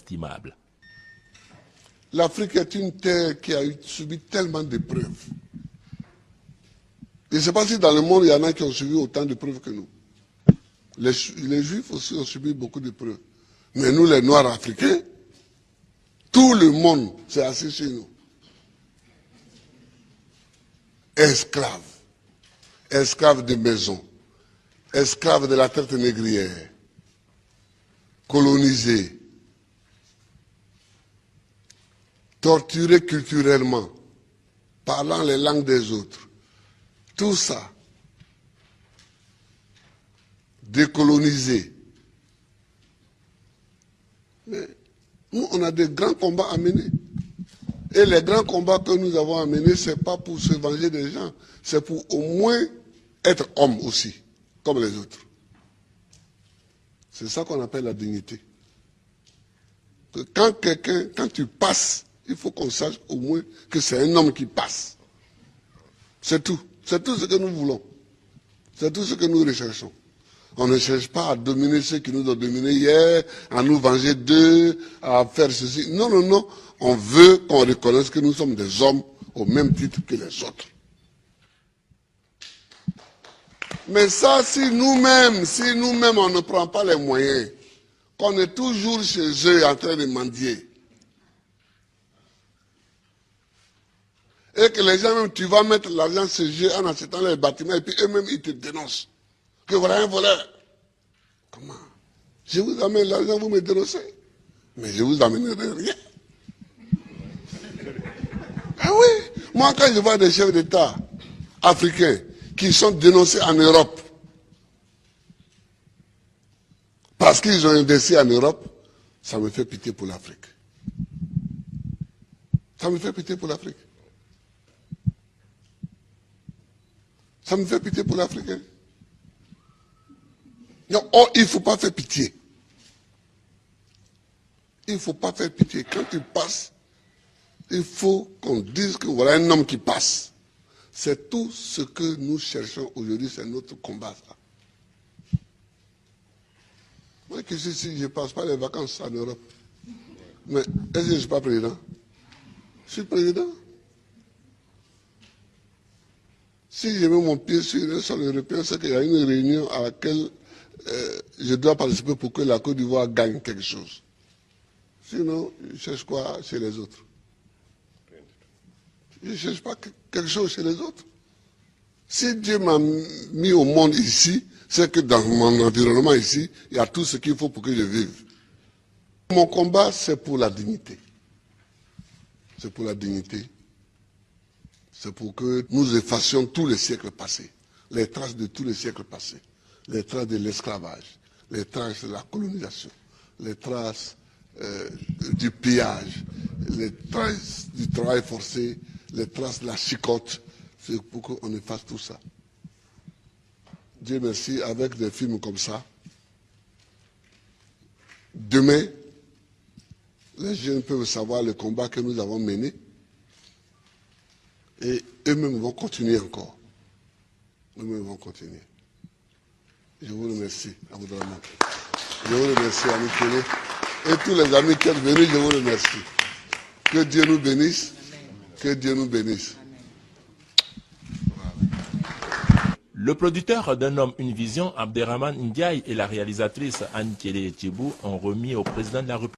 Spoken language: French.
inestimable. L'Afrique est une terre qui a subi tellement d'épreuves. Je ne sais pas si dans le monde, il y en a qui ont subi autant d'épreuves que nous. Les Juifs aussi ont subi beaucoup d'épreuves. Mais nous, les Noirs africains, tout le monde s'est assis sur nous. Esclaves. Esclaves de maison. Esclaves de la traite négrière. Colonisés. Torturés culturellement. Parlant les langues des autres. Tout ça. Décolonisés. Mais nous, on a des grands combats à mener. Et les grands combats que nous avons à mener, ce n'est pas pour se venger des gens, c'est pour au moins être homme aussi, comme les autres. C'est ça qu'on appelle la dignité. Que quand tu passes, il faut qu'on sache au moins que c'est un homme qui passe. C'est tout. C'est tout ce que nous voulons. C'est tout ce que nous recherchons. On ne cherche pas à dominer ceux qui nous ont dominés hier, à nous venger d'eux, à faire ceci. Non, non, non. On veut qu'on reconnaisse que nous sommes des hommes au même titre que les autres. Mais ça, si nous-mêmes, on ne prend pas les moyens, qu'on est toujours chez eux en train de mendier, et que les gens, même, tu vas mettre l'argent chez eux en achetant les bâtiments, et puis eux-mêmes, ils te dénoncent. Que voilà un voleur. Comment? Je vous amène l'argent, vous me dénoncez. Mais je vous amènerai rien. Ah oui, moi quand je vois des chefs d'État africains qui sont dénoncés en Europe, parce qu'ils ont investi en Europe, ça me fait pitié pour l'Afrique. Ça me fait pitié pour l'Afrique. Ça me fait pitié pour l'Afrique. Hein? Non, oh, il ne faut pas faire pitié. Il ne faut pas faire pitié. Quand tu passes, il faut qu'on dise que voilà un homme qui passe. C'est tout ce que nous cherchons aujourd'hui, c'est notre combat. Ça. Moi, que si je ne passe pas les vacances en Europe, mais est-ce que je ne suis pas président? Je suis président. Si je mets mon pied sur un sol européen, c'est qu'il y a une réunion à laquelle je dois participer pour que la Côte d'Ivoire gagne quelque chose. Sinon, je cherche quoi chez les autres? Je ne cherche pas quelque chose chez les autres. Si Dieu m'a mis au monde ici, c'est que dans mon environnement ici, il y a tout ce qu'il faut pour que je vive. Mon combat, c'est pour la dignité. C'est pour la dignité. C'est pour que nous effacions tous les siècles passés, les traces de tous les siècles passés, les traces de l'esclavage, les traces de la colonisation, les traces du pillage, les traces du travail forcé, les traces de la chicote. C'est pour qu'on efface tout ça. Dieu merci, avec des films comme ça, demain, les jeunes peuvent savoir le combat que nous avons mené et eux-mêmes vont continuer encore. Eux-mêmes vont continuer. Je vous remercie, Aboudraman. Je vous remercie, Ami Kélé. Et tous les amis qui sont venus, je vous remercie. Que Dieu nous bénisse. Que Dieu nous bénisse. Le producteur d'un homme, une vision, Abderrahmane Ndiaye, et la réalisatrice Anne Kélé Tchibou ont remis au président de la République